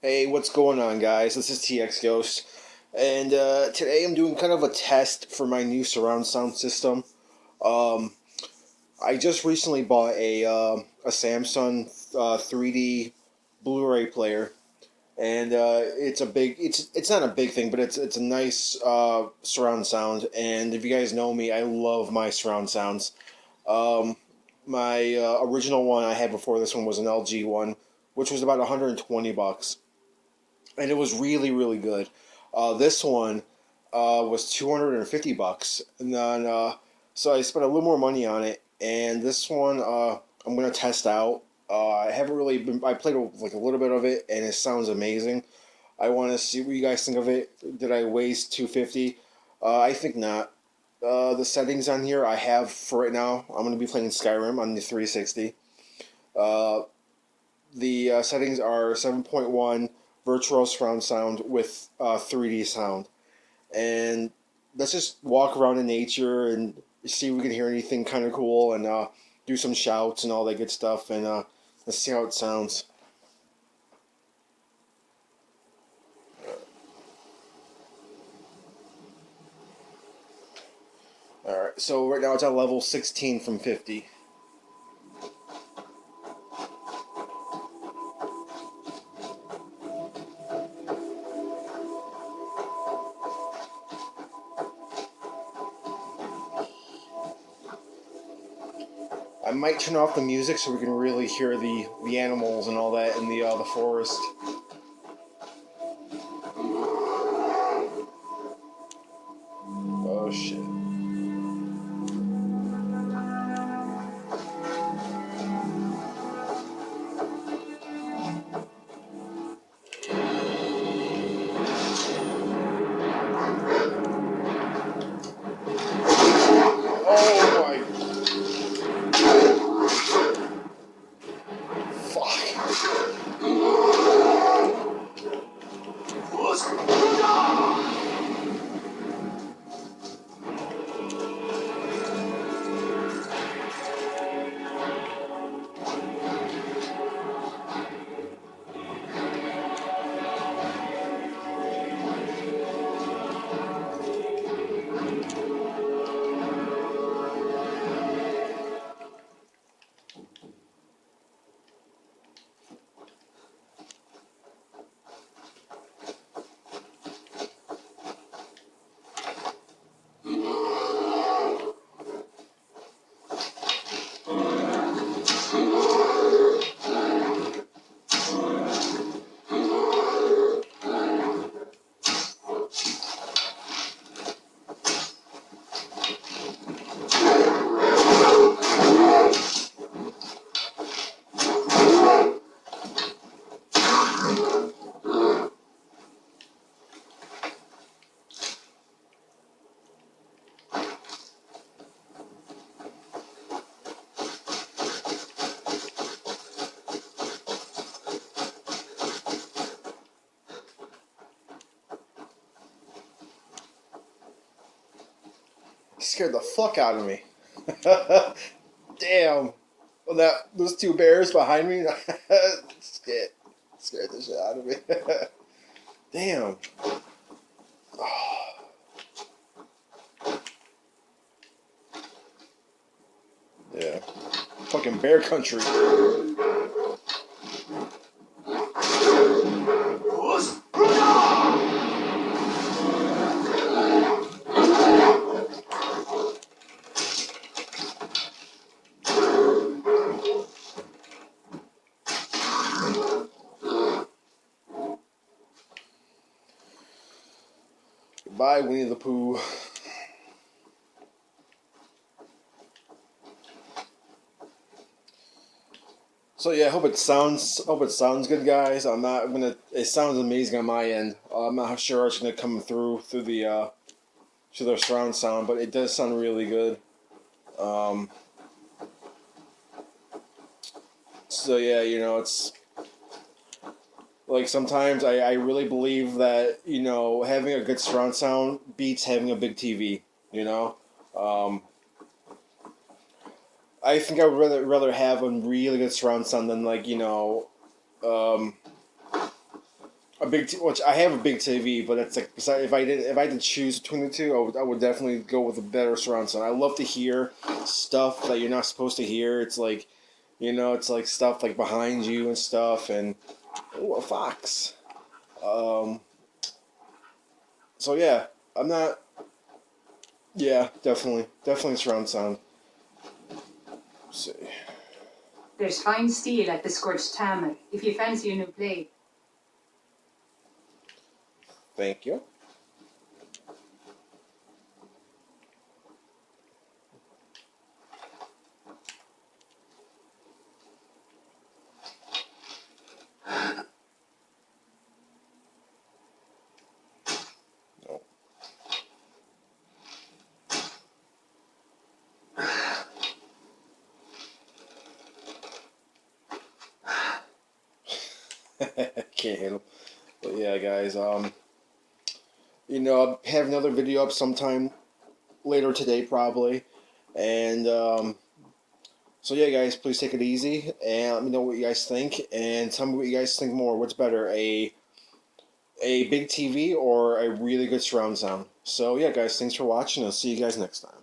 Hey, what's going on, guys? This is TX Ghost, and today I'm doing kind of a test for my new surround sound system. Um, I just recently bought a Samsung 3D Blu-ray player, and it's not a big thing, but it's a nice surround sound. And if you guys know me, I love my surround sounds. Um, my original one I had before this one was an LG one, which was about 120 bucks, and it was really really good. This one was 250 bucks, and then so I spent a little more money on it. And this one I'm gonna test out. I haven't really been. I played like a little bit of it, and it sounds amazing. I want to see what you guys think of it. Did I waste 250? I think not. The settings on here I have for right now. I'm gonna be playing Skyrim on the 360. Uh, the settings are 7.1 virtual surround sound with 3D sound. And let's just walk around in nature and see if we can hear anything kind of cool, and do some shouts and all that good stuff, and let's see how it sounds. Alright, so right now it's at level 16 from 50. I might turn off the music so we can really hear the animals and all that in the forest. Oh shit. Oh my fuck. Scared the fuck out of me. Damn. Well, those two bears behind me scared the shit out of me. Damn. Yeah. Fucking bear country. Goodbye, Winnie the Pooh. So yeah, I hope it sounds good, guys. I'm not gonna. It sounds amazing on my end. I'm not sure it's gonna come through the surround sound, but it does sound really good. Um, so yeah, it's like sometimes I really believe that having a good surround sound beats having a big TV. You know, um, I think I would rather have a really good surround sound than um, which I have a big TV, but it's like if I had to choose between the two, I would definitely go with a better surround sound. I love to hear stuff that you're not supposed to hear. It's like, it's like stuff like behind you and stuff, and ooh, a fox. Um, so yeah, I'm not. Yeah, definitely surround sound. Let's see. There's fine steel at the Scorched Tarmac if you fancy a new blade. Thank you. No. Can't hit him. But yeah, guys. I'll have another video up sometime later today, probably. And so yeah, guys, please take it easy and let me know what you guys think, and tell me what you guys think more. What's better, a big TV or a really good surround sound? So yeah, guys, thanks for watching. I'll see you guys next time.